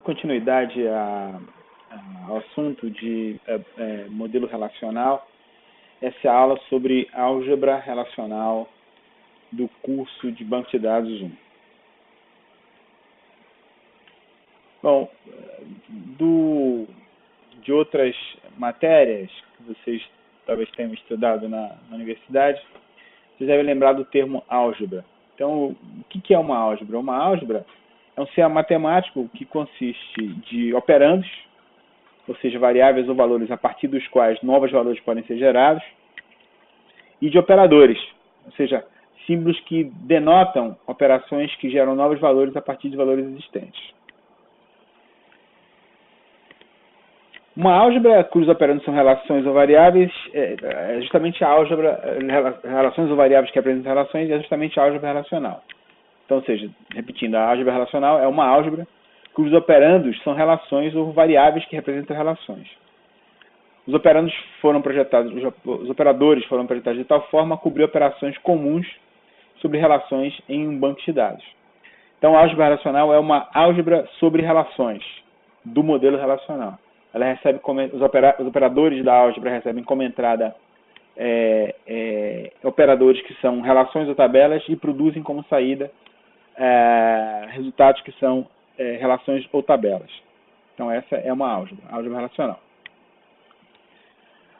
Continuidade ao assunto de modelo relacional, essa é a aula sobre álgebra relacional do curso de Banco de Dados 1. Bom, de outras matérias que vocês talvez tenham estudado na universidade, vocês devem lembrar do termo álgebra. Então, o que é uma álgebra? Uma álgebra é um sistema matemático que consiste de operandos, ou seja, variáveis ou valores a partir dos quais novos valores podem ser gerados, e de operadores, ou seja, símbolos que denotam operações que geram novos valores a partir de valores existentes. Uma álgebra cujos operandos são relações ou variáveis é justamente a álgebra, relações ou variáveis que apresentam relações, é justamente a álgebra relacional. Então, ou seja, repetindo, a álgebra relacional é uma álgebra cujos operandos são relações ou variáveis que representam relações. Os operadores foram projetados de tal forma a cobrir operações comuns sobre relações em um banco de dados. Então, a álgebra relacional é uma álgebra sobre relações do modelo relacional. Ela recebe os operadores da álgebra recebem como entrada operadores que são relações ou tabelas e produzem como saída resultados que são relações ou tabelas. Então, essa é uma álgebra relacional.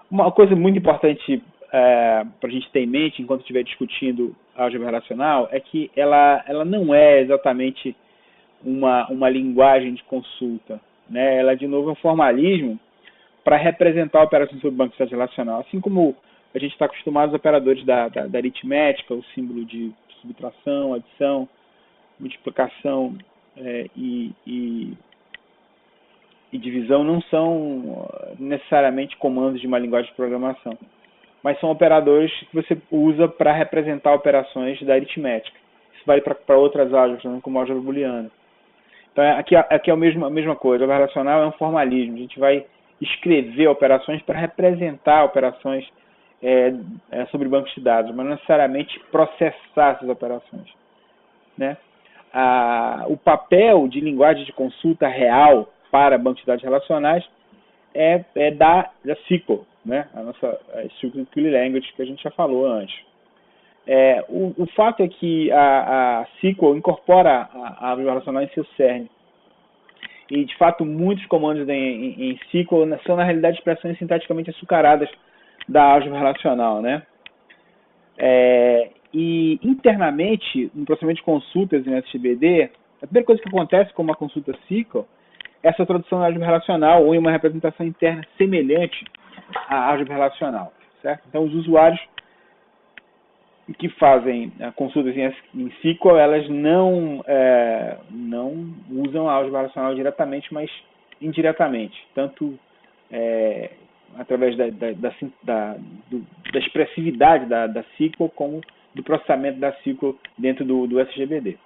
Uma coisa muito importante para a gente ter em mente enquanto estiver discutindo a álgebra relacional é que ela não é exatamente uma linguagem de consulta, né? Ela, de novo, é um formalismo para representar operações sobre o banco de dados relacional. Assim como a gente está acostumado aos operadores da aritmética, o símbolo de subtração, adição, multiplicação e divisão não são necessariamente comandos de uma linguagem de programação, mas são operadores que você usa para representar operações da aritmética. Isso vale para outras álgebras, como a álgebra booleana. Então, aqui é a mesma coisa. A álgebra relacional é um formalismo. A gente vai escrever operações para representar operações sobre bancos de dados, mas não necessariamente processar essas operações, né? O papel de linguagem de consulta real para bancos de dados relacionais é da SQL, né? A nossa SQL Query Language, que a gente já falou antes. O fato é que a SQL incorpora a álgebra relacional em seu cerne. E, de fato, muitos comandos em SQL são, na realidade, expressões sintaticamente açucaradas da álgebra relacional, né? E, internamente, no processamento de consultas em SGBD, a primeira coisa que acontece com uma consulta SQL é essa tradução da álgebra relacional ou em uma representação interna semelhante à álgebra relacional, certo? Então, os usuários que fazem consultas em SQL, elas não usam a álgebra relacional diretamente, mas indiretamente, tanto através da expressividade da SQL, como do processamento da SQL dentro do SGBD.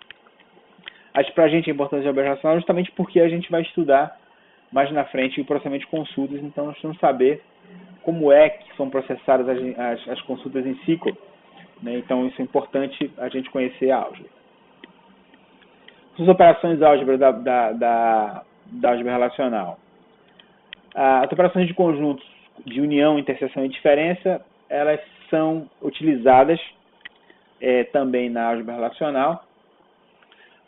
Para a gente a importância da álgebra relacional justamente porque a gente vai estudar mais na frente o processamento de consultas, então nós precisamos saber como é que são processadas as consultas em SQL. Então, isso é importante a gente conhecer a álgebra. As operações álgebra da álgebra relacional. As operações de conjuntos de união, interseção e diferença, elas são utilizadas também na álgebra relacional.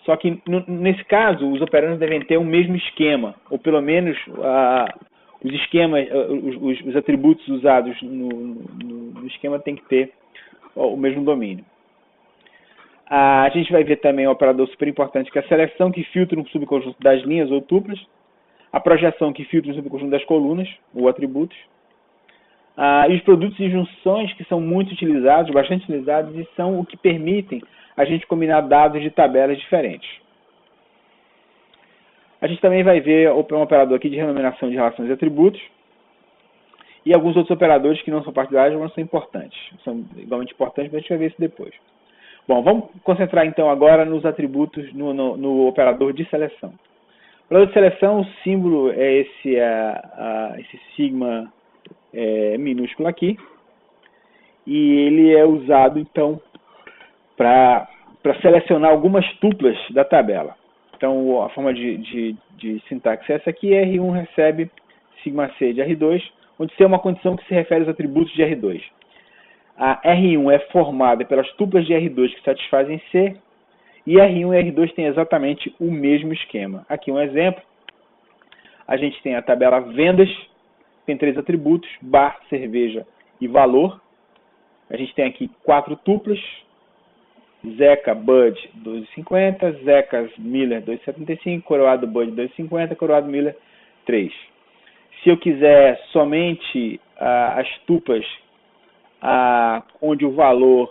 Só que, nesse caso, os operandos devem ter o mesmo esquema, ou pelo menos os esquemas, os atributos usados no esquema tem que ter o mesmo domínio. A gente vai ver também um operador super importante, que é a seleção que filtra um subconjunto das linhas ou tuplas, a projeção que filtra um subconjunto das colunas ou atributos, e os produtos e junções que são muito utilizados, bastante utilizados, e são o que permitem a gente combinar dados de tabelas diferentes. A gente também vai ver um operador aqui de renomeação de relações e atributos, e alguns outros operadores que não são parte da álgebra, mas são importantes. São igualmente importantes, mas a gente vai ver isso depois. Bom, vamos concentrar então agora nos atributos, no operador de seleção. O operador de seleção, o símbolo é esse sigma minúsculo aqui. E ele é usado então para selecionar algumas tuplas da tabela. Então, a forma de sintaxe é essa aqui. R1 recebe sigma C de R2, onde C é uma condição que se refere aos atributos de R2. A R1 é formada pelas tuplas de R2 que satisfazem C, e R1 e R2 têm exatamente o mesmo esquema. Aqui um exemplo. A gente tem a tabela vendas, tem 3 atributos, bar, cerveja e valor. A gente tem aqui 4 tuplas, Zeca, Bud, 2,50, Zecas, Miller, 2,75, Coroado, Bud, 2,50, Coroado, Miller, 3. Se eu quiser somente as tuplas onde o valor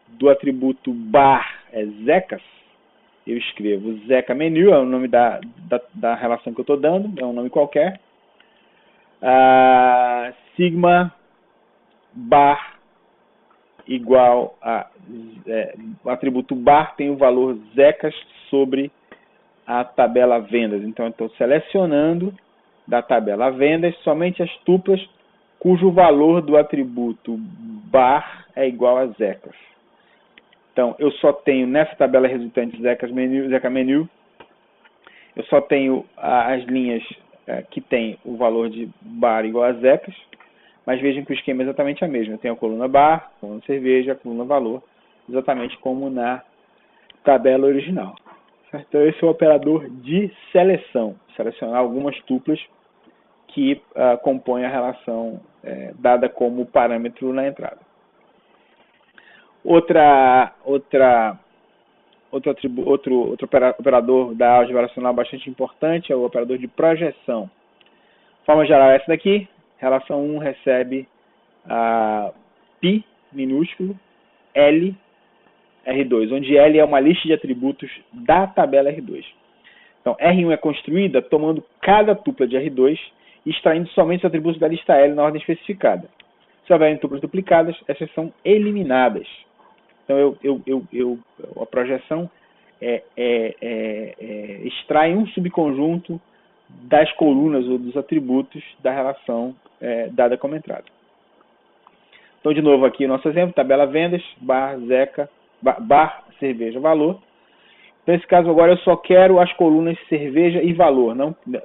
do atributo bar é Zecas, eu escrevo Zeca Menu, é o nome da relação que eu estou dando, é um nome qualquer. Sigma bar igual o atributo bar tem o valor Zecas sobre a tabela vendas. Então, eu estou selecionando da tabela vendas somente as tuplas cujo valor do atributo bar é igual a Zecas. Então, eu só tenho nessa tabela resultante Zeca Menu, eu só tenho as linhas que tem o valor de bar igual a Zecas, mas vejam que o esquema é exatamente a mesma. Eu tenho a coluna bar, a coluna cerveja, a coluna valor, exatamente como na tabela original. Certo? Então, esse é o operador de seleção, selecionar algumas tuplas que compõem a relação dada como parâmetro na entrada. Outro operador da álgebra racional bastante importante é o operador de projeção. De forma geral, essa daqui, relação 1 recebe π minúsculo L R2, onde L é uma lista de atributos da tabela R2. Então, R1 é construída tomando cada tupla de R2 e extraindo somente os atributos da lista L na ordem especificada. Se houverem tuplas duplicadas, essas são eliminadas. Então, a projeção extrai um subconjunto das colunas ou dos atributos da relação dada como entrada. Então, de novo, aqui o nosso exemplo, tabela vendas, bar, Zeca, bar, cerveja, valor. Então, nesse caso, agora eu só quero as colunas cerveja e valor.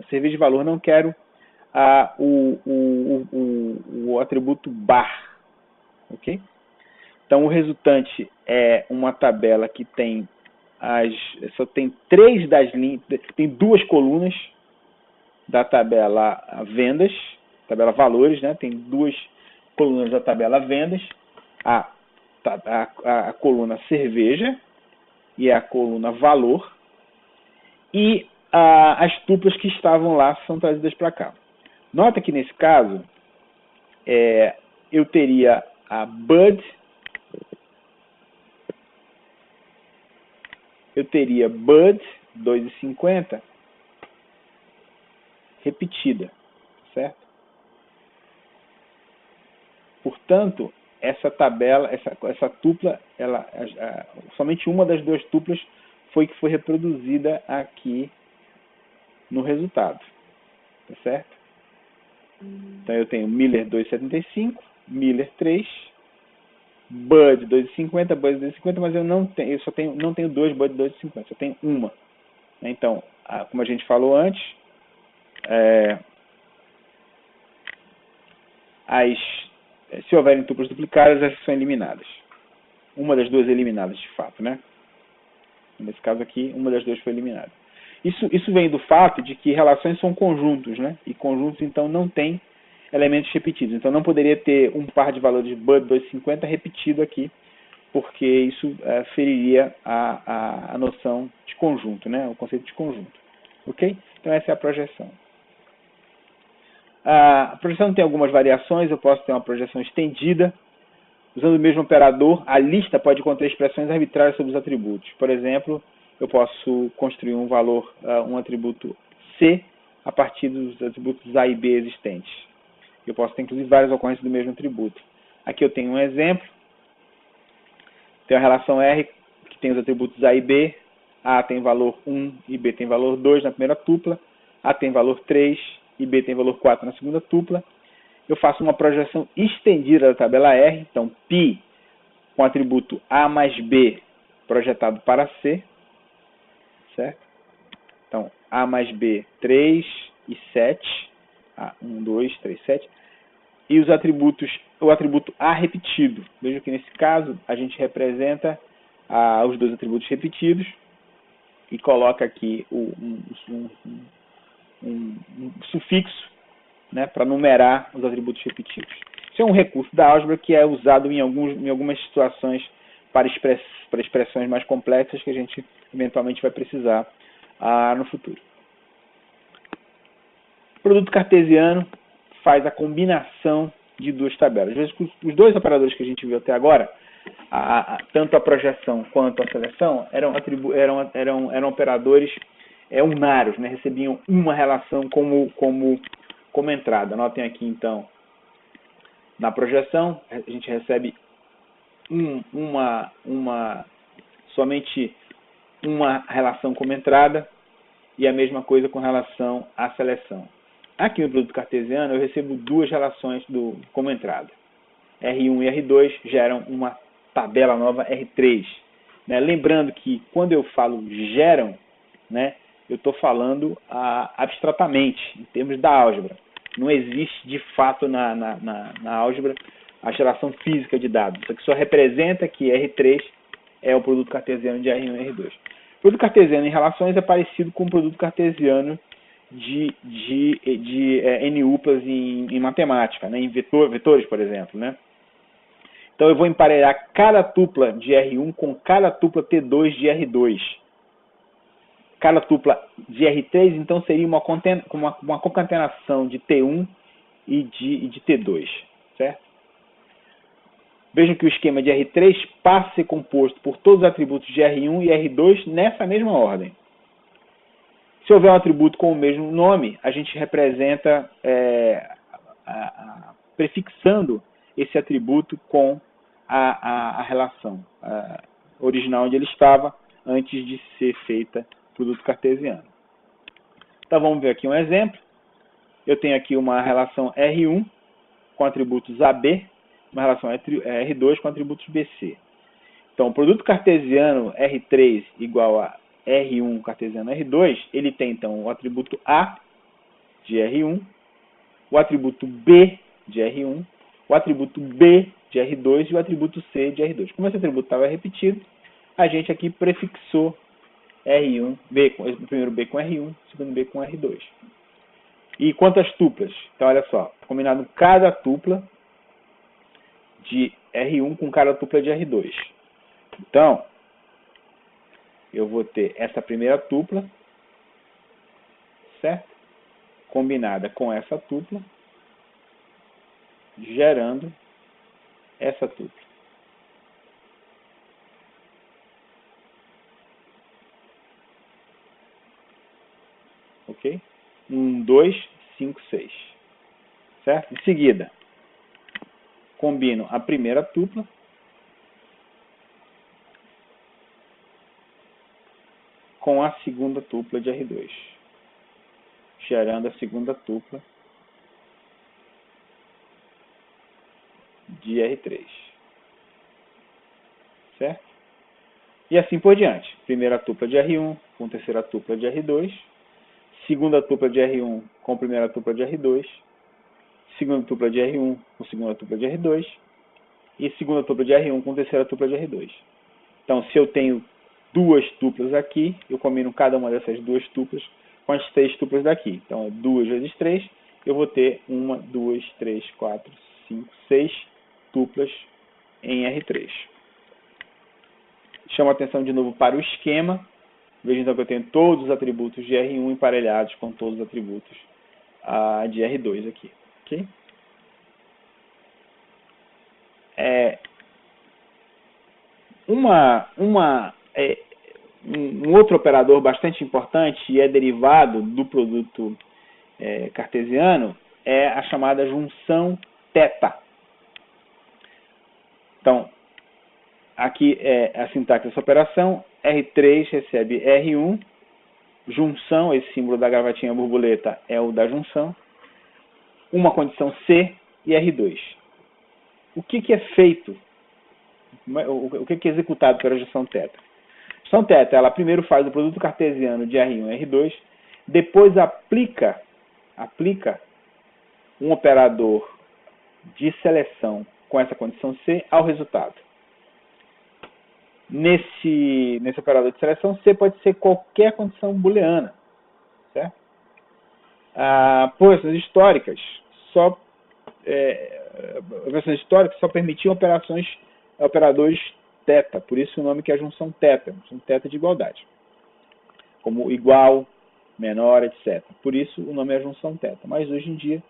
Cerveja e valor, não quero o atributo bar. Ok? Então, o resultante é uma tabela que tem só tem 3 das linhas, tem 2 colunas da tabela vendas, tabela valores, né? Tem 2 colunas da tabela vendas, a coluna cerveja e a coluna valor, e as tuplas que estavam lá são trazidas para cá. Nota que nesse caso eu teria a Bud, eu teria Bud 2,50 repetida, certo? Portanto, essa tabela, essa tupla, somente uma das 2 tuplas foi reproduzida aqui no resultado, tá certo? Então eu tenho Miller 2,75, Miller 3, Bud 2,50, Bud 2,50, mas eu não tenho 2 Bud 2,50, só tenho uma. Então, como a gente falou antes, se houverem tuplas duplicadas, essas são eliminadas. Uma das 2 é eliminada, de fato, né? Nesse caso aqui, uma das 2 foi eliminada. Isso vem do fato de que relações são conjuntos, né? E conjuntos, então, não tem elementos repetidos. Então, não poderia ter um par de valores Bud 2,50 repetido aqui, porque isso feriria a noção de conjunto, né? O conceito de conjunto. Ok? Então, essa é a projeção. A projeção tem algumas variações. Eu posso ter uma projeção estendida. Usando o mesmo operador, a lista pode conter expressões arbitrárias sobre os atributos. Por exemplo, eu posso construir um valor, um atributo C, a partir dos atributos A e B existentes. Eu posso ter, inclusive, várias ocorrências do mesmo atributo. Aqui eu tenho um exemplo. Tenho a relação R, que tem os atributos A e B. A tem valor 1 e B tem valor 2 na primeira tupla. A tem valor 3 e B tem valor 4 na segunda tupla. Eu faço uma projeção estendida da tabela R. Então, π com o atributo A mais B projetado para C. Certo? Então, A mais B, 3 e 7. 1, 2, 3, 7. E os atributos, o atributo A repetido. Veja que nesse caso a gente representa os dois atributos repetidos e coloca aqui um sufixo, né, para numerar os atributos repetidos. Isso é um recurso da álgebra que é usado em algumas situações para expressões mais complexas que a gente eventualmente vai precisar no futuro. O produto cartesiano faz a combinação de duas tabelas. Às vezes, os dois operadores que a gente viu até agora, tanto a projeção quanto a seleção, eram operadores unários, né? Recebiam uma relação como entrada. Notem aqui, então, na projeção, a gente recebe somente uma relação como entrada e a mesma coisa com relação à seleção. Aqui no produto cartesiano eu recebo duas relações como entrada. R1 e R2 geram uma tabela nova R3. Né? Lembrando que quando eu falo geram, né, eu estou falando abstratamente, em termos da álgebra. Não existe de fato na álgebra a geração física de dados. Isso aqui só representa que R3 é o produto cartesiano de R1 e R2. O produto cartesiano em relações é parecido com o produto cartesiano de N-uplas em matemática, né? Em vetores, por exemplo. Né? Então eu vou emparelhar cada tupla de R1 com cada tupla T2 de R2. Cada tupla de R3, então, seria uma concatenação de T1 e de T2. Certo? Vejam que o esquema de R3 passa a ser composto por todos os atributos de R1 e R2 nessa mesma ordem. Se houver um atributo com o mesmo nome, a gente representa prefixando esse atributo com a relação original onde ele estava antes de ser feita o produto cartesiano. Então vamos ver aqui um exemplo. Eu tenho aqui uma relação R1 com atributos AB, uma relação R2 com atributos BC. Então o produto cartesiano R3 igual a R1 cartesiano R2, ele tem então o atributo A de R1, o atributo B de R1, o atributo B de R2 e o atributo C de R2. Como esse atributo estava repetido, a gente aqui prefixou R1, o primeiro B com R1, o segundo B com R2. E quantas tuplas? Então olha só, combinado cada tupla de R1 com cada tupla de R2. Então, eu vou ter essa primeira tupla, certo? Combinada com essa tupla, gerando essa tupla. Ok? 1, 2, 5, 6. Certo? Em seguida, combino a primeira tupla com a segunda tupla de R2, gerando a segunda tupla de R3. Certo? E assim por diante. Primeira tupla de R1 com terceira tupla de R2, segunda tupla de R1 com primeira tupla de R2, segunda tupla de R1 com segunda tupla de R2 e segunda tupla de R1 com terceira tupla de R2. Então, se eu tenho duas tuplas aqui, eu combino cada uma dessas duas tuplas com as 3 tuplas daqui. Então, 2 vezes 3, eu vou ter 1, 2, 3, 4, 5, 6 tuplas em R3. Chamo a atenção de novo para o esquema. Veja então que eu tenho todos os atributos de R1 emparelhados com todos os atributos de R2 aqui. Okay? Um outro operador bastante importante e é derivado do produto cartesiano é a chamada junção θ. Então, aqui é a sintaxe dessa operação. R3 recebe R1, junção, esse símbolo da gravatinha borboleta é o da junção, uma condição C e R2. O que é feito? O que é executado pela junção θ? Junção θ, ela primeiro faz o produto cartesiano de R1 e R2, depois aplica um operador de seleção com essa condição C ao resultado. Nesse operador de seleção, C pode ser qualquer condição booleana, certo? Versões históricas só permitiam operadores θ, por isso o nome que é junção θ de igualdade, como igual, menor, etc. Por isso o nome é junção θ, mas hoje em dia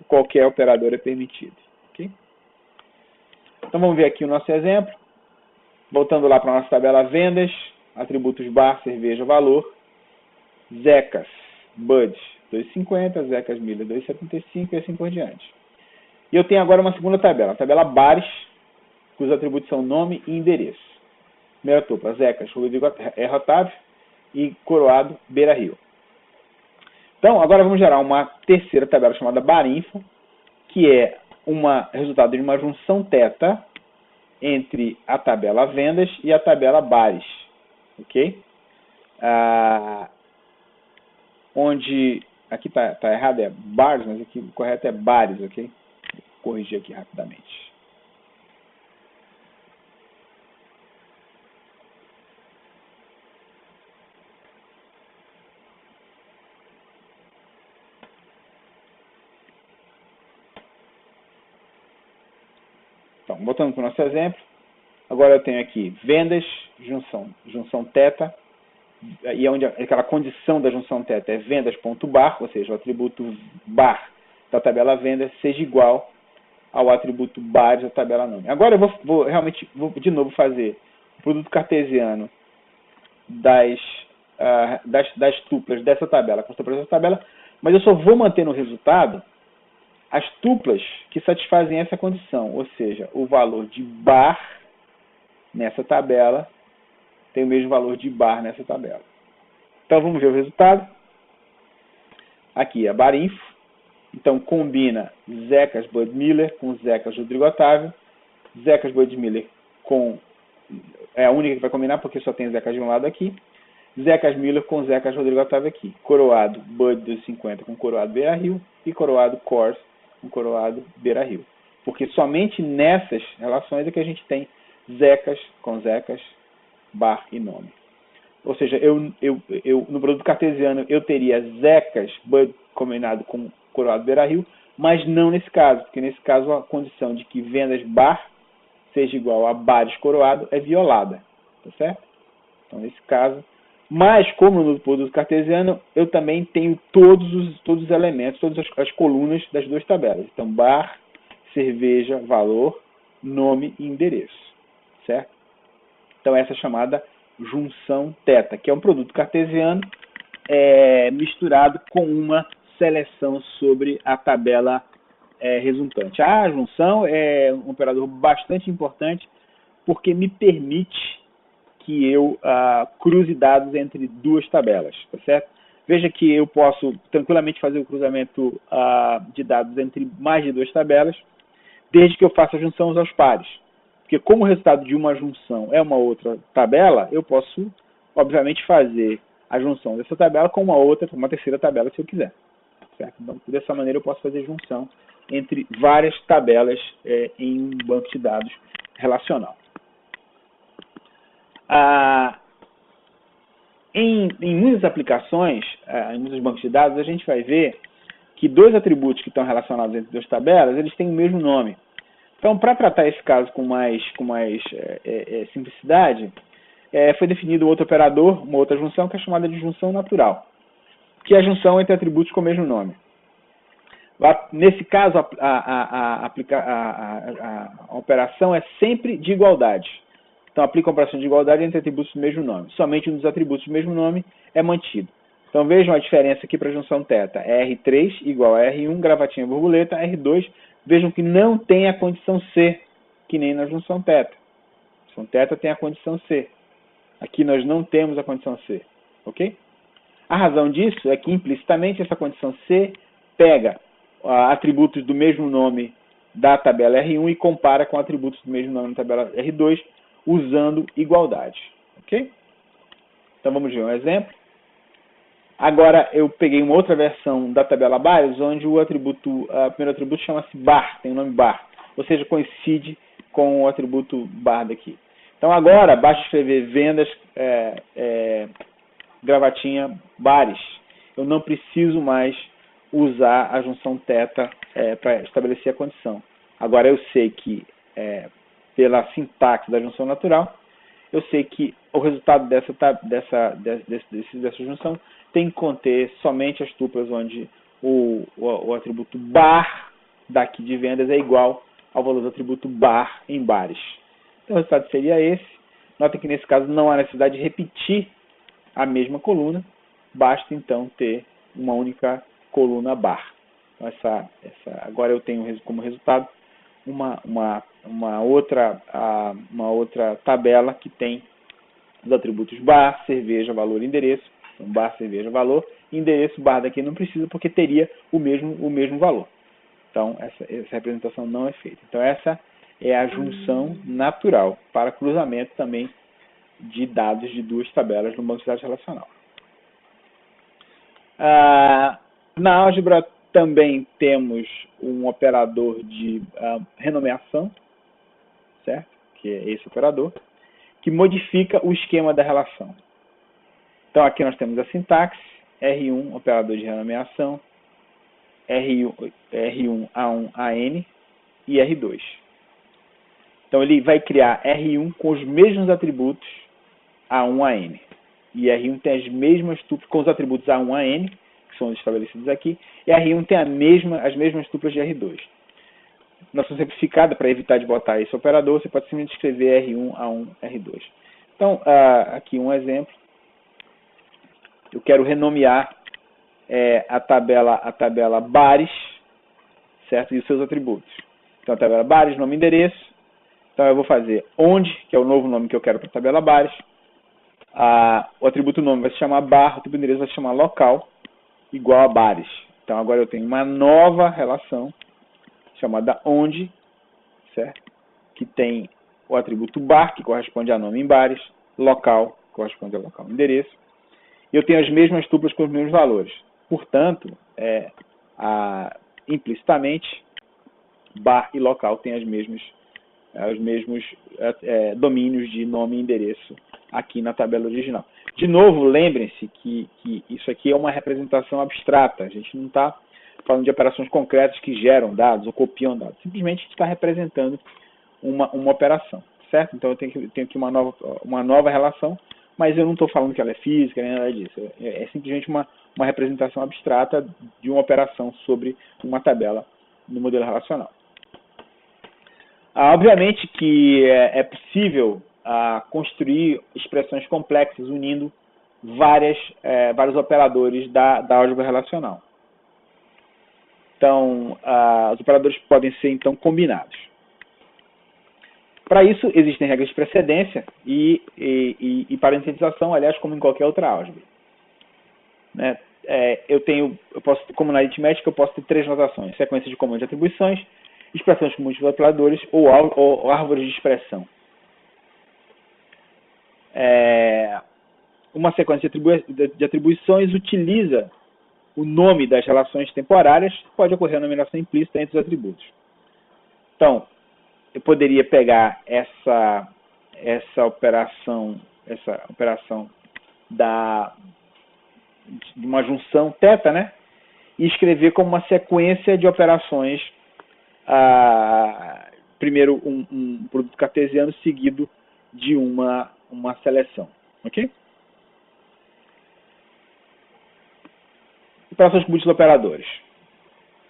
qualquer operador é permitido. Okay? Então vamos ver aqui o nosso exemplo. Voltando lá para a nossa tabela vendas, atributos bar, cerveja, valor, Zecas, Bud, 2,50, Zecas Miller, 2,75 e assim por diante. E eu tenho agora uma segunda tabela, a tabela bares, cujos atributos são nome e endereço. Primeira tupla, Zecas, Rodrigo R. Otávio e Coroado, Beira Rio. Então, agora vamos gerar uma terceira tabela chamada barinfo, que é resultado de uma junção θ entre a tabela vendas e a tabela bares. Ok? Onde, aqui está errado, é bares, mas aqui o correto é bares, ok? Vou corrigir aqui rapidamente. Então, voltando para o nosso exemplo, agora eu tenho aqui vendas, junção θ, e onde aquela condição da junção θ é vendas.bar, ou seja, o atributo bar da tabela vendas seja igual ao atributo bares da tabela nome. Agora eu vou de novo fazer o produto cartesiano das tuplas dessa tabela com as tuplas dessa tabela, mas eu só vou manter no resultado as tuplas que satisfazem essa condição, ou seja, o valor de bar nessa tabela tem o mesmo valor de bar nessa tabela. Então vamos ver o resultado. Aqui é barinfo, então combina Zecas Bud Miller com Zecas Rodrigo Otávio. Zecas Bud Miller é a única que vai combinar porque só tem Zecas de um lado aqui. Zecas Miller com Zecas Rodrigo Otávio aqui. Coroado Bud 250 com Coroado Beira Rio e Coroado Cors com Coroado Beira Rio. Porque somente nessas relações é que a gente tem Zecas com Zecas, bar e nome. Ou seja, no produto cartesiano eu teria Zecas Bud combinado com Coroado Beira Rio, mas não nesse caso, porque nesse caso a condição de que vendas bar seja igual a bares coroado é violada. Tá certo? Então nesse caso, mas como no produto cartesiano, eu também tenho todos os elementos, todas as colunas das duas tabelas. Então, bar, cerveja, valor, nome e endereço. Certo? Então, essa é chamada junção θ, que é um produto cartesiano misturado com uma seleção sobre a tabela resultante. A junção é um operador bastante importante porque me permite que eu cruze dados entre duas tabelas, tá certo? Veja que eu posso tranquilamente fazer o cruzamento de dados entre mais de duas tabelas, desde que eu faça a junção aos pares. Porque como o resultado de uma junção é uma outra tabela, eu posso, obviamente, fazer a junção dessa tabela com uma terceira tabela, se eu quiser. Certo? Então, dessa maneira, eu posso fazer junção entre várias tabelas em um banco de dados relacional. Em muitas aplicações, em muitos bancos de dados, a gente vai ver que dois atributos que estão relacionados entre duas tabelas, eles têm o mesmo nome. Então, para tratar esse caso com mais simplicidade, foi definido outro operador, uma outra junção, que é chamada de junção natural, que é a junção entre atributos com o mesmo nome. Nesse caso, a operação é sempre de igualdade. Então, aplica a operação de igualdade entre atributos do mesmo nome. Somente um dos atributos do mesmo nome é mantido. Então, vejam a diferença aqui para a junção θ. R3 igual a R1, gravatinha borboleta, R2. Vejam que não tem a condição C, que nem na junção θ. A junção θ tem a condição C. Aqui nós não temos a condição C. Ok? A razão disso é que, implicitamente, essa condição C pega atributos do mesmo nome da tabela R1 e compara com atributos do mesmo nome da tabela R2, usando igualdade. Ok? Então vamos ver um exemplo. Agora eu peguei uma outra versão da tabela Bayes, onde o primeiro atributo chama-se bar, tem o nome bar, ou seja, coincide com o atributo bar daqui. Então agora basta escrever vendas, gravatinha, bares. Eu não preciso mais usar a junção θ para estabelecer a condição. Agora eu sei que, pela sintaxe da junção natural, eu sei que o resultado dessa junção tem que conter somente as tuplas onde o atributo bar daqui de vendas é igual ao valor do atributo bar em bares. Então o resultado seria esse. Notem que nesse caso não há necessidade de repetir a mesma coluna, basta então ter uma única coluna bar. Então, agora eu tenho como resultado uma outra tabela que tem os atributos bar, cerveja, valor e endereço. Então, bar, cerveja, valor. Endereço, bar daqui não precisa porque teria o mesmo valor. Então, essa representação não é feita. Então, essa é a junção natural para cruzamento também de dados de duas tabelas no banco de dados relacional. Na álgebra também temos um operador de renomeação, certo? Que é esse operador, que modifica o esquema da relação. Então aqui nós temos a sintaxe, R1, operador de renomeação, R1, A1, AN e R2. Então ele vai criar R1 com os mesmos atributos A1, AN. E R1 tem as mesmas tuplas com os atributos A1, AN, que são estabelecidos aqui, e R1 tem as mesmas tuplas de R2. Noção simplificada, para evitar de botar esse operador, você pode simplesmente escrever R1, A1, R2. Então, aqui um exemplo. Eu quero renomear a tabela bares, certo? E os seus atributos. Então, a tabela bares, nome e endereço. Então, eu vou fazer onde, que é o novo nome que eu quero para a tabela bares. O atributo nome vai se chamar bar, o atributo endereço vai se chamar local, igual a bares. Então, agora eu tenho uma nova relação chamada onde, certo? Que tem o atributo bar, que corresponde a nome em bares, local, que corresponde a local em endereço. E eu tenho as mesmas tuplas com os mesmos valores. Portanto, implicitamente, bar e local têm os mesmos domínios de nome e endereço aqui na tabela original. De novo, lembrem-se que isso aqui é uma representação abstrata. A gente não está falando de operações concretas que geram dados ou copiam dados. Simplesmente a gente está representando uma operação, certo? Então eu tenho aqui uma nova relação, mas eu não estou falando que ela é física, nem nada disso. É simplesmente uma representação abstrata de uma operação sobre uma tabela no modelo relacional. Obviamente que é possível construir expressões complexas unindo vários operadores da álgebra relacional. Então, os operadores podem ser então combinados. Para isso, existem regras de precedência e para sintetização, aliás, como em qualquer outra álgebra. Né? Como na aritmética, eu posso ter três notações: sequência de comandos de atribuições, expressões com múltiplos operadores ou árvores de expressão. Uma sequência de atribuições utiliza o nome das relações temporárias, pode ocorrer a nomeação implícita entre os atributos. Então, eu poderia pegar essa operação de uma junção θ, né? E escrever como uma sequência de operações, primeiro um produto cartesiano seguido de uma seleção. Ok? Operações com múltiplos operadores.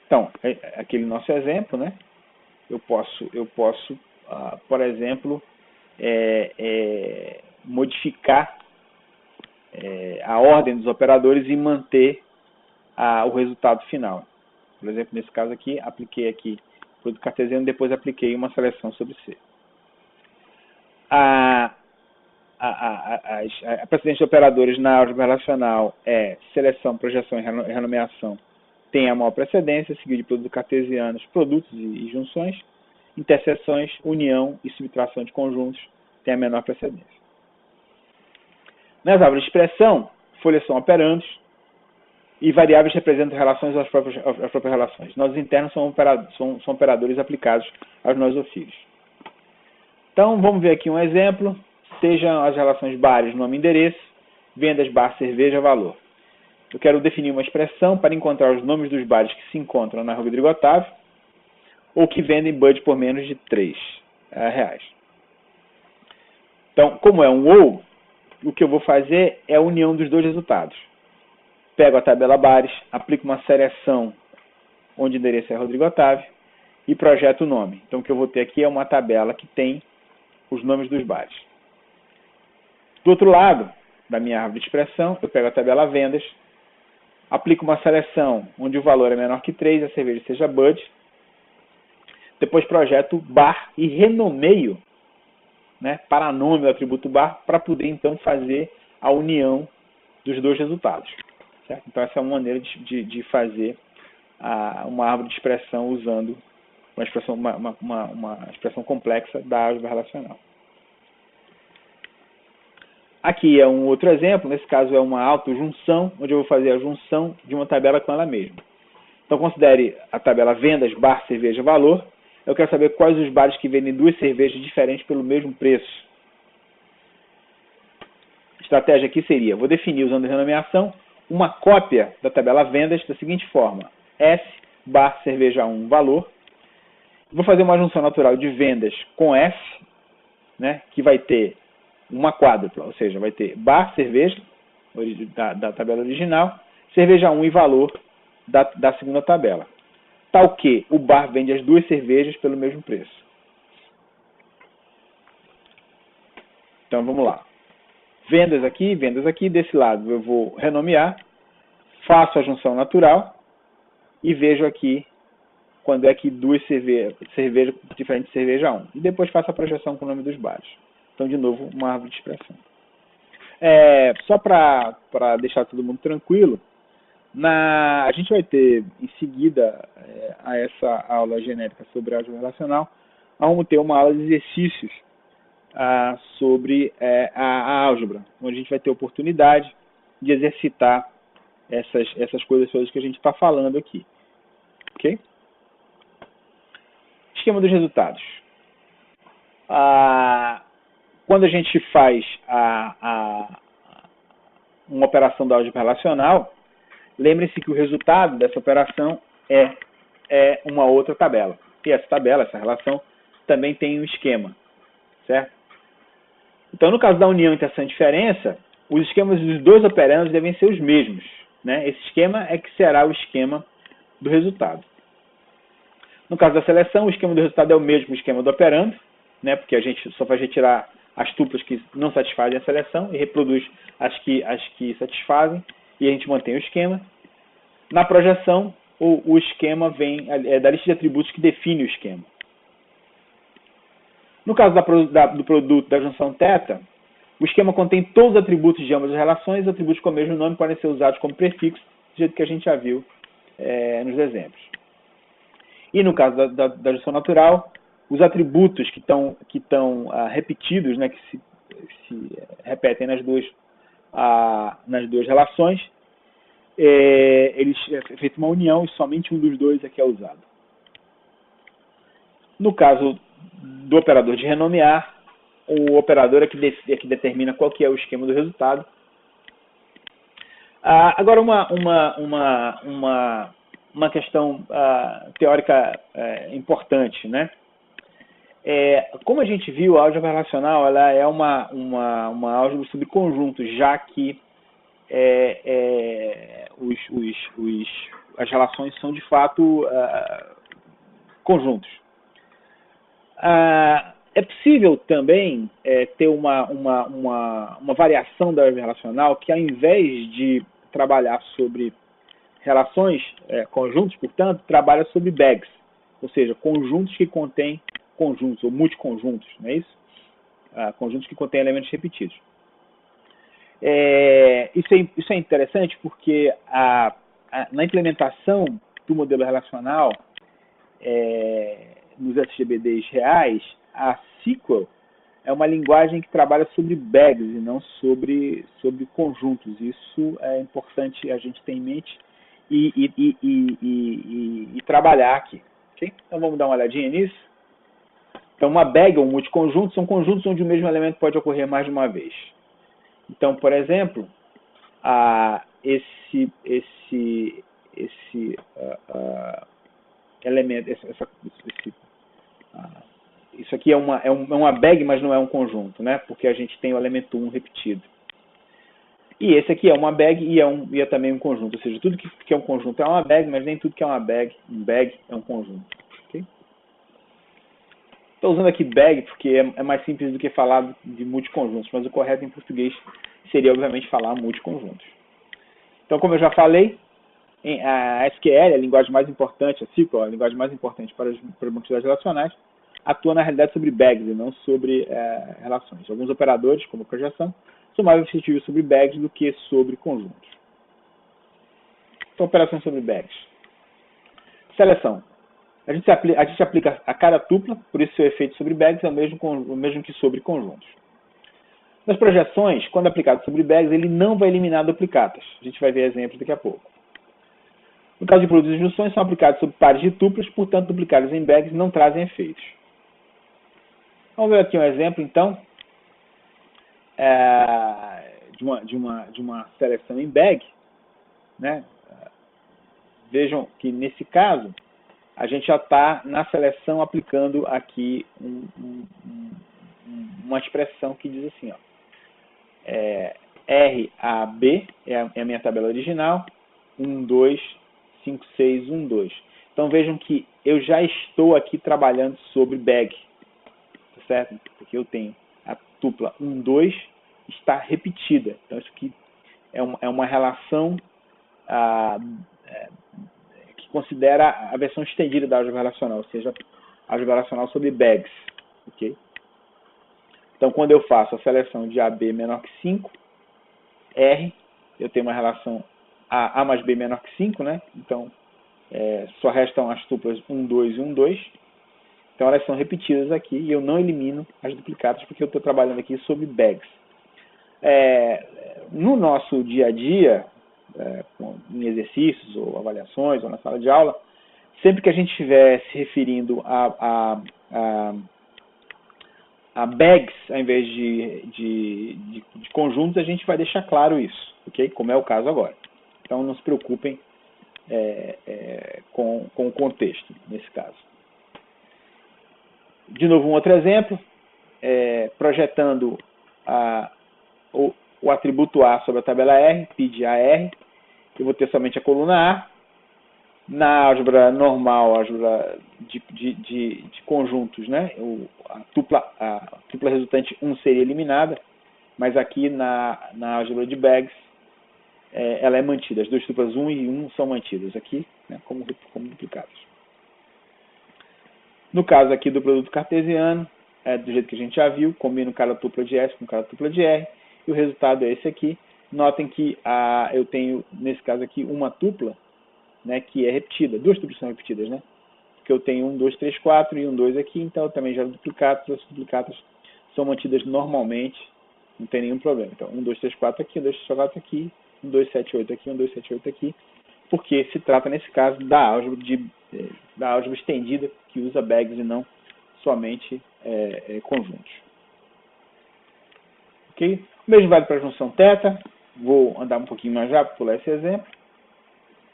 Então, aquele nosso exemplo, né? Eu posso, por exemplo, modificar a ordem dos operadores e manter o resultado final. Por exemplo, nesse caso aqui, apliquei aqui o produto cartesiano e depois apliquei uma seleção sobre C. A precedência de operadores na álgebra relacional é seleção, projeção e renomeação. Tem a maior precedência, seguido de produtos cartesianos, produtos e junções. Interseções, união e subtração de conjuntos tem a menor precedência. Nas árvores de expressão, folhas são operandos e variáveis representam relações às próprias relações. Nós internos são operadores aplicados aos nós ofílios. Então, vamos ver aqui um exemplo. Sejam as relações bares nome e endereço, vendas, bar, cerveja, valor. Eu quero definir uma expressão para encontrar os nomes dos bares que se encontram na Rua Rodrigo Otávio ou que vendem bud por menos de R$3. Então, como é um ou, o que eu vou fazer é a união dos dois resultados. Pego a tabela bares, aplico uma seleção onde o endereço é Rodrigo Otávio e projeto o nome. Então, o que eu vou ter aqui é uma tabela que tem os nomes dos bares. Do outro lado da minha árvore de expressão, eu pego a tabela vendas, aplico uma seleção onde o valor é menor que 3, a cerveja seja bud. Depois projeto bar e renomeio, né, para nome do atributo bar, para poder então fazer a união dos dois resultados. Certo? Então essa é uma maneira de fazer uma árvore de expressão usando uma expressão complexa da álgebra relacional. Aqui é um outro exemplo, nesse caso é uma autojunção, onde eu vou fazer a junção de uma tabela com ela mesma. Então considere a tabela vendas, bar, cerveja, valor. Eu quero saber quais os bares que vendem duas cervejas diferentes pelo mesmo preço. A estratégia aqui seria, vou definir usando a renomeação, uma cópia da tabela vendas da seguinte forma. S, bar, cerveja 1, valor. Vou fazer uma junção natural de vendas com S, né, que vai ter uma quádrupla, ou seja, vai ter bar, cerveja, da tabela original, cerveja 1 e valor da segunda tabela. Tal que o bar vende as duas cervejas pelo mesmo preço. Então vamos lá. Vendas aqui, desse lado eu vou renomear, faço a junção natural e vejo aqui quando é que duas cervejas diferentes de cerveja 1. E depois faço a projeção com o nome dos bares. Então, de novo, uma árvore de expressão. Só para deixar todo mundo tranquilo, a gente vai ter, em seguida a essa aula genérica sobre álgebra relacional, vamos ter uma aula de exercícios sobre a álgebra, onde a gente vai ter oportunidade de exercitar essas coisas todas que a gente está falando aqui. Ok? Esquema dos resultados. Quando a gente faz uma operação da álgebra relacional, lembre-se que o resultado dessa operação é uma outra tabela. E essa tabela, essa relação, também tem um esquema. Certo? Então, no caso da união, interseção e diferença, os esquemas dos dois operandos devem ser os mesmos. Né? Esse esquema é que será o esquema do resultado. No caso da seleção, o esquema do resultado é o mesmo esquema do operando, né? Porque a gente só faz retirar as tuplas que não satisfazem a seleção e reproduz as que satisfazem, e a gente mantém o esquema. Na projeção, o esquema vem da lista de atributos que define o esquema. No caso do produto da junção θ, o esquema contém todos os atributos de ambas as relações, os atributos com o mesmo nome podem ser usados como prefixos, do jeito que a gente já viu nos exemplos. E no caso da junção natural, os atributos que estão repetidos, né, que se repetem nas duas relações, eles é feita uma união e somente um dos dois é que é usado. No caso do operador de renomear, o operador é que determina qual que é o esquema do resultado. Agora uma questão teórica importante, né? Como a gente viu, a álgebra relacional ela é uma álgebra sobre conjuntos, já que as relações são de fato conjuntos. É possível também ter uma variação da álgebra relacional que, ao invés de trabalhar sobre relações, conjuntos, portanto, trabalha sobre bags, ou seja, conjuntos que contêm conjuntos, ou multiconjuntos, não é isso? Conjuntos que contêm elementos repetidos. Isso é interessante porque na implementação do modelo relacional nos SGBDs reais, a SQL é uma linguagem que trabalha sobre bags e não sobre conjuntos. Isso é importante a gente ter em mente e trabalhar aqui. Okay? Então vamos dar uma olhadinha nisso. Então uma bag ou um multiconjunto são conjuntos onde o mesmo elemento pode ocorrer mais de uma vez. Então, por exemplo, esse elemento, isso aqui é uma bag, mas não é um conjunto, né? Porque a gente tem o elemento 1 repetido. E esse aqui é uma bag e é também um conjunto. Ou seja, tudo que é um conjunto é uma bag, mas nem tudo que é uma bag, é um conjunto. Okay? Estou usando aqui bag porque é mais simples do que falar de multiconjuntos, mas o correto em português seria, obviamente, falar multiconjuntos. Então, como eu já falei, a SQL, a linguagem mais importante, a SQL, a linguagem mais importante para bancos de dados relacionais, atua na realidade sobre bags e não sobre relações. Alguns operadores, como a projeção, são mais efetivos sobre bags do que sobre conjuntos. Então, operações sobre bags. Seleção. A gente aplica a cada tupla, por isso seu efeito sobre bags é o mesmo que sobre conjuntos. Nas projeções, quando aplicado sobre bags, ele não vai eliminar duplicatas. A gente vai ver exemplos daqui a pouco. No caso de produtos e junções, são aplicados sobre pares de tuplas, portanto, duplicados em bags não trazem efeitos. Vamos ver aqui um exemplo, então, de uma seleção em bag. Né? Vejam que, nesse caso, a gente já está na seleção aplicando aqui uma expressão que diz assim, ó, RAB é a minha tabela original, 1, 2, 5, 6, 1, 2. Então vejam que eu já estou aqui trabalhando sobre bag, tá certo? Porque eu tenho a tupla 1, 2 está repetida. Então isso aqui é uma relação que considera a versão estendida da álgebra relacional, ou seja, a álgebra relacional sobre bags. Okay? Então, quando eu faço a seleção de AB menor que 5, R, eu tenho uma relação A mais B menor que 5, né? Então, só restam as tuplas 1, 2 e 1, 2. Então, elas são repetidas aqui e eu não elimino as duplicatas porque eu estou trabalhando aqui sobre bags. No nosso dia a dia, em exercícios ou avaliações ou na sala de aula, sempre que a gente estiver se referindo a bags ao invés de conjuntos, a gente vai deixar claro isso, ok? Como é o caso agora. Então não se preocupem com o contexto nesse caso. De novo, um outro exemplo, projetando o atributo A sobre a tabela R, P de AR, eu vou ter somente a coluna A. Na álgebra normal, álgebra de conjuntos, né? A tupla resultante 1 seria eliminada, mas aqui na álgebra de bags, ela é mantida. As duas tuplas 1 e 1 são mantidas aqui, né, como duplicadas. No caso aqui do produto cartesiano, do jeito que a gente já viu, combino cada tupla de S com cada tupla de R, e o resultado é esse aqui. Notem que eu tenho, nesse caso aqui, uma tupla, né, que é repetida. Duas tuplas são repetidas, né? Porque eu tenho 1, 2, 3, 4 e 1, 2 aqui, então eu também gero duplicatas. As duplicatas são mantidas normalmente, não tem nenhum problema. Então, 1, 2, 3, 4 aqui, 1, 2, 3, 4 aqui, 1, 2, 7, 8 aqui, 1, 2, 7, 8 aqui, porque se trata, nesse caso, da álgebra estendida, que usa bags e não somente conjuntos. Ok? O mesmo vale para a junção θ. Vou andar um pouquinho mais rápido, pular esse exemplo.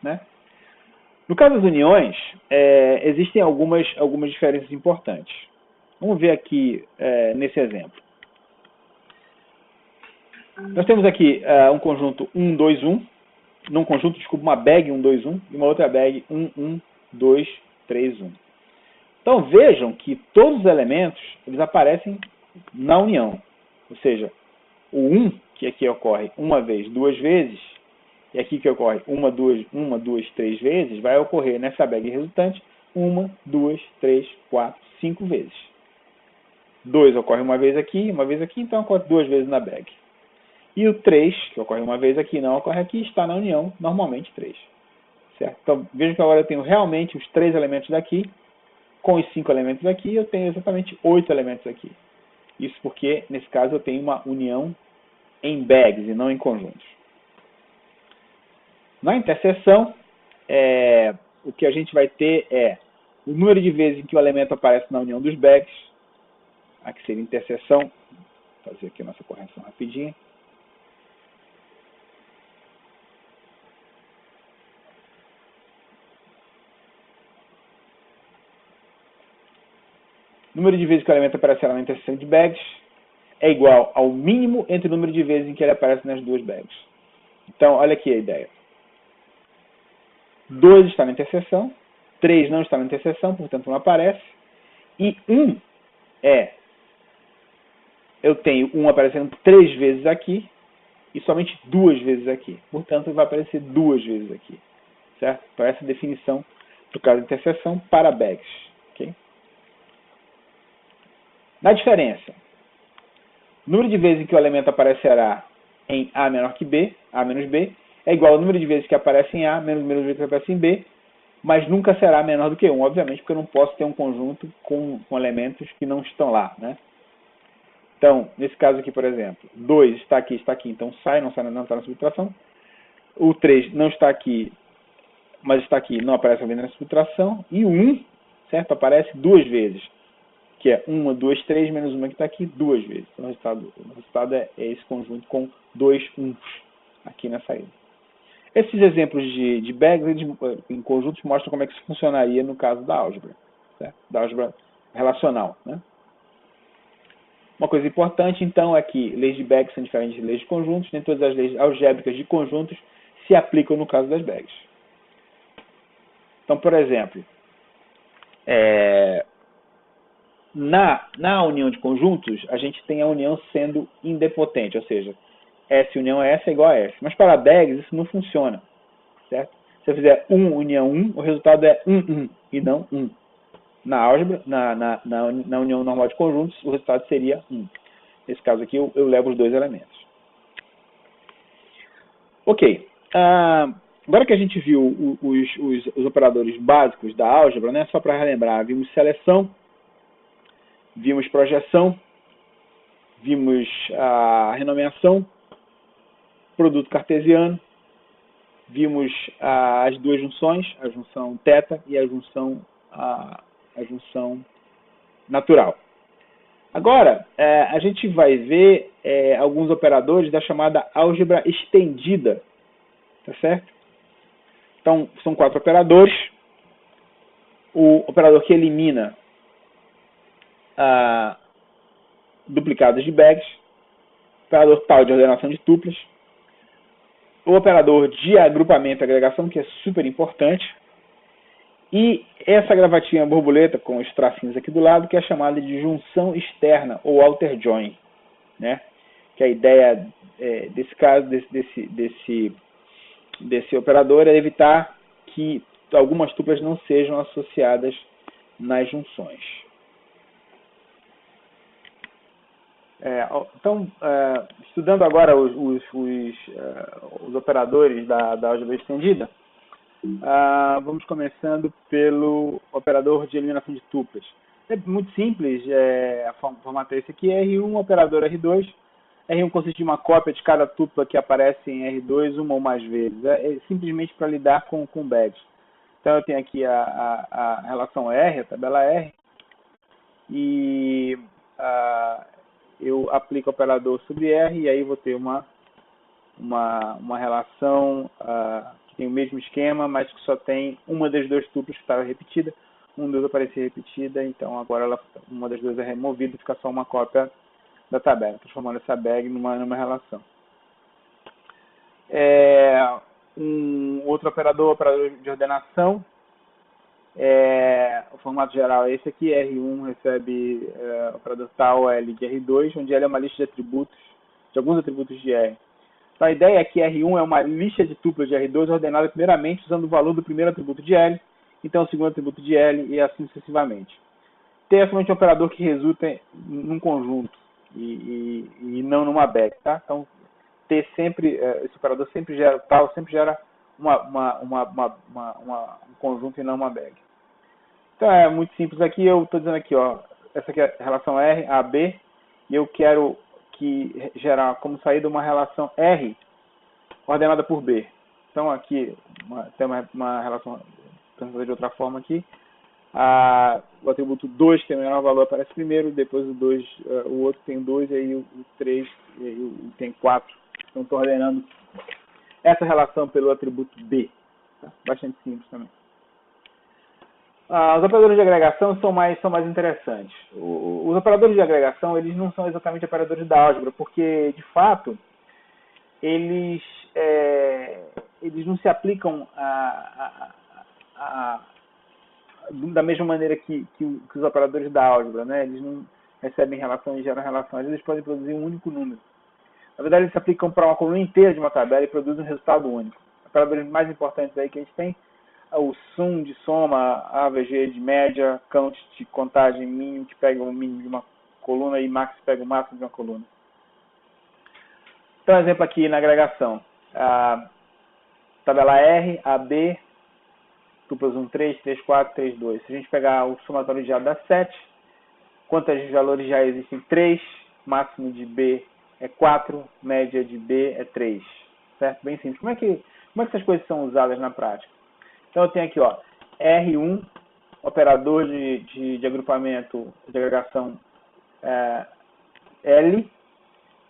Né? No caso das uniões, existem algumas diferenças importantes. Vamos ver aqui nesse exemplo. Nós temos aqui um conjunto 1, 2, 1. Num conjunto, desculpa, uma bag 1, 2, 1 e uma outra bag 1, 1, 2, 3, 1. Então vejam que todos os elementos eles aparecem na união. Ou seja, o 1, que aqui ocorre uma vez, duas vezes, e aqui que ocorre uma, duas, três vezes, vai ocorrer nessa bag resultante 1, 2, 3, 4, 5 vezes. 2 ocorre uma vez aqui, então ocorre duas vezes na bag. E o 3, que ocorre uma vez aqui e não ocorre aqui, está na união, normalmente 3. Certo? Então, vejam que agora eu tenho realmente os 3 elementos daqui, com os 5 elementos aqui, eu tenho exatamente 8 elementos aqui. Isso porque, nesse caso, eu tenho uma união em bags e não em conjuntos. Na interseção, o que a gente vai ter é o número de vezes em que o elemento aparece na união dos bags. Aqui seria interseção. Vou fazer aqui a nossa correção rapidinho. O número de vezes que o elemento aparecerá na interseção de bags é igual ao mínimo entre o número de vezes em que ele aparece nas duas bags. Então, olha aqui a ideia. 2 está na interseção, 3 não está na interseção, portanto não aparece. E 1 eu tenho 1 aparecendo 3 vezes aqui e somente 2 vezes aqui. Portanto, vai aparecer 2 vezes aqui. Certo? Então, essa é a definição do caso de interseção para bags. Okay? Na diferença, o número de vezes em que o elemento aparecerá em A menor que B, A menos B, é igual ao número de vezes que aparece em A menos o número de vezes que aparece em B, mas nunca será menor do que 1, obviamente, porque eu não posso ter um conjunto com elementos que não estão lá, né? Então, nesse caso aqui, por exemplo, 2 está aqui, então sai, não está na subtração. O 3 não está aqui, mas está aqui, não aparece na subtração. E o 1, certo? Aparece 2 vezes, que é 1, 2, 3, menos 1 que está aqui, 2 vezes. Então, o resultado é esse conjunto com 2 uns aqui na saída. Esses exemplos de bags em conjuntos mostram como é que isso funcionaria no caso da álgebra, certo? Da álgebra relacional, né? Uma coisa importante, então, é que leis de bags são diferentes de leis de conjuntos. Nem todas as leis algébricas de conjuntos se aplicam no caso das bags. Então, por exemplo, na união de conjuntos, a gente tem a união sendo idempotente, ou seja, S união S é igual a S. Mas para bags isso não funciona, certo? Se eu fizer 1 união 1, o resultado é 1 e não 1. Na álgebra, na união normal de conjuntos, o resultado seria 1. Nesse caso aqui, eu levo os dois elementos. Ok. Agora que a gente viu os operadores básicos da álgebra, né, só para relembrar, vimos seleção, vimos projeção, vimos a renomeação, produto cartesiano, vimos as duas junções, a junção θ e a junção natural. Agora, a gente vai ver alguns operadores da chamada álgebra estendida, tá certo? Então, são 4 operadores. O operador que elimina duplicados de bags, o operador tal de ordenação de tuplas, o operador de agrupamento e agregação, que é super importante, e essa gravatinha borboleta com os tracinhos aqui do lado, que é chamada de junção externa, ou outer join, né? Que a ideia desse caso, desse operador, é evitar que algumas tuplas não sejam associadas nas junções. Então, estudando agora os operadores da álgebra estendida, vamos começando pelo operador de eliminação de tuplas. É muito simples, o formato é esse aqui, R1, operador R2. R1 consiste de uma cópia de cada tupla que aparece em R2 uma ou mais vezes. É simplesmente para lidar com bags. Então eu tenho aqui a relação R, a tabela R, e eu aplico o operador sobre R, e aí vou ter uma relação que tem o mesmo esquema, mas que só tem uma das duas tuplas que estava repetida. Um dos aparecia repetida, então agora uma das duas é removida e fica só uma cópia da tabela, transformando essa bag numa relação. Um outro operador de ordenação, o formato geral é esse aqui, R1 recebe o operador tal L de R2, onde L é uma lista de atributos, de alguns atributos de R. Então a ideia é que R1 é uma lista de tuplas de R2 ordenada primeiramente usando o valor do primeiro atributo de L, então o segundo atributo de L e assim sucessivamente. T é somente um operador que resulta num conjunto e não numa bag, tá? Então T sempre, esse operador sempre gera um conjunto e não uma bag. Então é muito simples aqui, eu estou dizendo aqui, ó, essa aqui é a relação R, AB, e eu quero gerar como saída uma relação R ordenada por B. Então aqui tem uma relação, pensando de outra forma aqui, o atributo 2 tem o menor valor, aparece primeiro, depois o 2, o outro tem 2, e aí o 3 e aí tem 4. Então estou ordenando essa relação pelo atributo B. Tá? Bastante simples também. Os operadores de agregação são mais interessantes. Os operadores de agregação, eles não são exatamente operadores da álgebra, porque, de fato, eles não se aplicam da mesma maneira que os operadores da álgebra, né? Eles não recebem relações e geram relações, eles podem produzir um único número. Na verdade, eles se aplicam para uma coluna inteira de uma tabela e produzem um resultado único. Os operadores mais importantes aí que a gente tem o sum de soma, AVG de média, count de contagem, min que pega o mínimo de uma coluna e max pega o máximo de uma coluna. Então, exemplo aqui na agregação. Tabela R, AB, tuplas 1, 3, 3, 4, 3, 2. Se a gente pegar o somatório de A dá 7, quantos valores já existem? 3, máximo de B é 4, média de B é 3. Certo? Bem simples. Como é que essas coisas são usadas na prática? Então eu tenho aqui, ó, R1, operador de agrupamento, de agregação L,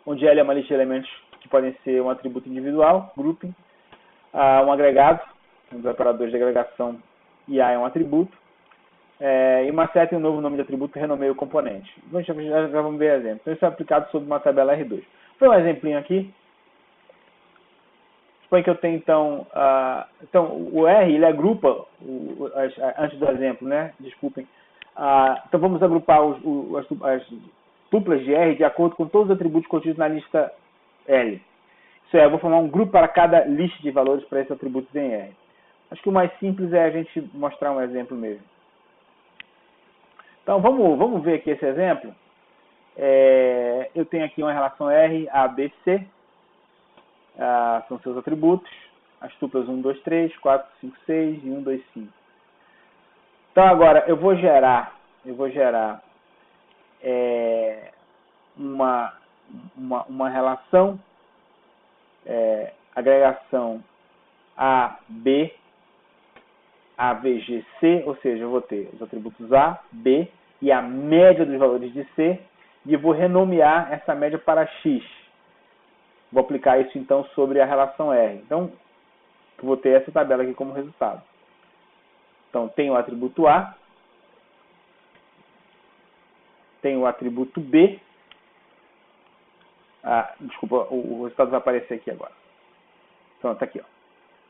onde L é uma lista de elementos que podem ser um atributo individual, grouping, um agregado, um dos operadores de agregação e A é um atributo, e uma seta e um novo nome de atributo renomeia o componente. Já vamos ver exemplo. Então isso é aplicado sobre uma tabela R2. Vou dar um exemplinho aqui. Suponho que eu tenho, então, o R, ele agrupa, antes do exemplo, né? Desculpem. Então, vamos agrupar as tuplas de R de acordo com todos os atributos contidos na lista L. Isso é, eu vou formar um grupo para cada lista de valores para esses atributos em R. Acho que o mais simples é a gente mostrar um exemplo mesmo. Então, vamos ver aqui esse exemplo. Eu tenho aqui uma relação R, A, B, C. São seus atributos, as tuplas 1, 2, 3, 4, 5, 6 e 1, 2, 5. Então agora eu vou gerar uma relação agregação A, B, G, C, ou seja, eu vou ter os atributos A, B e a média dos valores de C, e eu vou renomear essa média para X. Vou aplicar isso, então, sobre a relação R. Então, eu vou ter essa tabela aqui como resultado. Então, tem o atributo A, tem o atributo B. Desculpa, o resultado vai aparecer aqui agora. Então, está aqui, ó.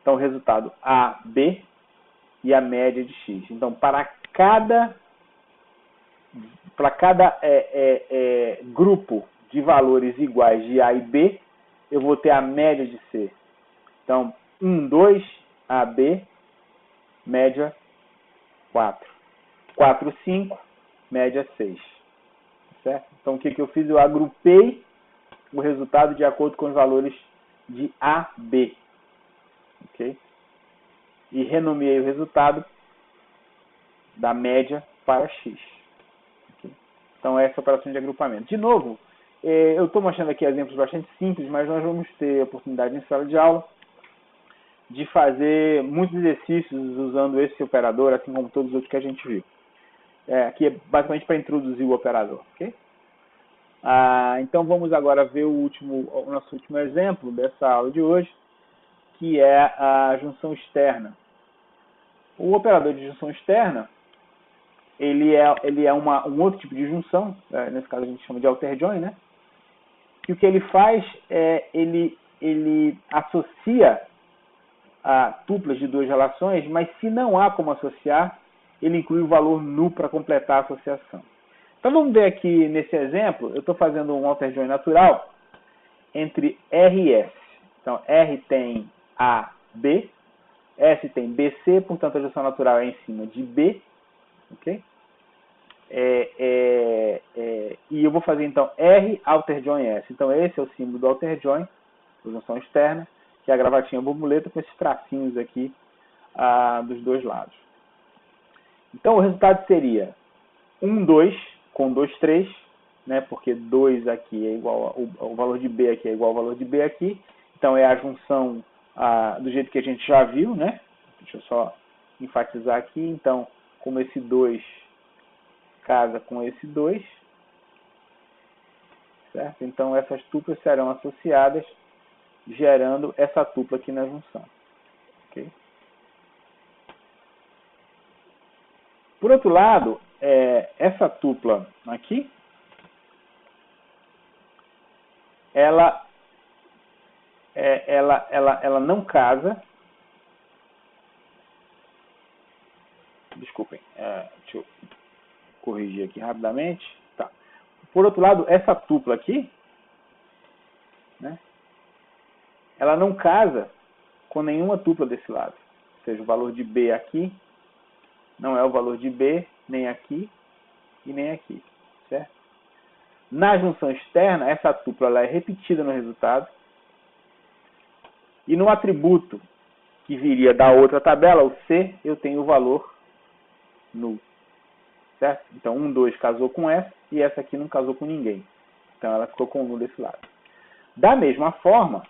Então, o resultado A, B e a média de X. Então, para cada grupo de valores iguais de A e B, eu vou ter a média de C. Então, 1, 2, AB, média 4. 4, 5, média 6. Certo? Então, o que eu fiz? Eu agrupei o resultado de acordo com os valores de A, B. Ok? E renomeei o resultado da média para X. Okay? Então, essa é a operação de agrupamento. De novo, eu estou mostrando aqui exemplos bastante simples, mas nós vamos ter a oportunidade em sala de aula de fazer muitos exercícios usando esse operador, assim como todos os outros que a gente viu. Aqui é basicamente para introduzir o operador. Okay? Então vamos agora ver o nosso último exemplo dessa aula de hoje, que é a junção externa. O operador de junção externa, ele é um outro tipo de junção, nesse caso a gente chama de alter join, né? E o que ele faz é, ele associa tuplas de duas relações, mas se não há como associar, ele inclui o valor nu para completar a associação. Então vamos ver aqui nesse exemplo, eu estou fazendo um alter join natural entre R e S. Então R tem A, B, S tem BC, portanto a junção natural é em cima de B, ok? E eu vou fazer então R alter join S. Então esse é o símbolo do alter join, junção externa, que é a gravatinha borboleta com esses tracinhos aqui dos dois lados. Então o resultado seria 1, 2 com 2, 3, né? Porque 2 aqui é igual o valor de B aqui é igual ao valor de B aqui. Então é a junção do jeito que a gente já viu, né? Deixa eu só enfatizar aqui. Então, como esse 2 casa com esse 2, certo? Então essas tuplas serão associadas, gerando essa tupla aqui na junção. Okay? Por outro lado, essa tupla aqui, ela não casa. Desculpem, deixa eu corrigir aqui rapidamente. Tá. Por outro lado, essa tupla aqui, né, ela não casa com nenhuma tupla desse lado. Ou seja, o valor de B aqui não é o valor de B, nem aqui e nem aqui, certo? Na junção externa, essa tupla ela é repetida no resultado. E no atributo que viria da outra tabela, o C, eu tenho o valor nulo, certo? Então, 1, 2 casou com essa, e essa aqui não casou com ninguém. Então, ela ficou com nulo desse lado. Da mesma forma,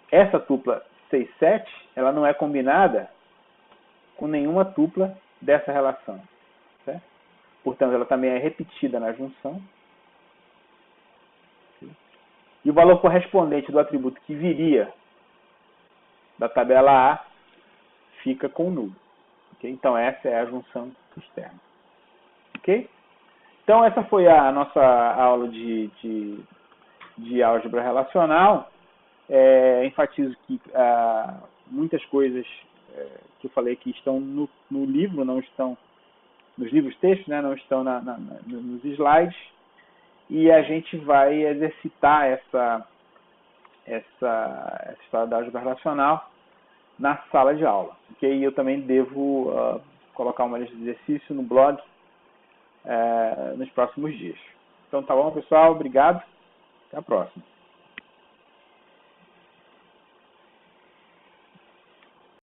essa tupla 6, 7, ela não é combinada com nenhuma tupla dessa relação, certo? Portanto, ela também é repetida na junção. E o valor correspondente do atributo que viria da tabela A fica com nulo. Okay? Então, essa é a junção externa. Ok? Então, essa foi a nossa aula de álgebra relacional. Enfatizo que muitas coisas que eu falei aqui estão no livro, não estão nos livros textos, né? Não estão nos slides. E a gente vai exercitar essa história da álgebra relacional na sala de aula. Okay? E eu também devo colocar uma lista de exercício no blog nos próximos dias. Então tá bom, pessoal? Obrigado. Até a próxima.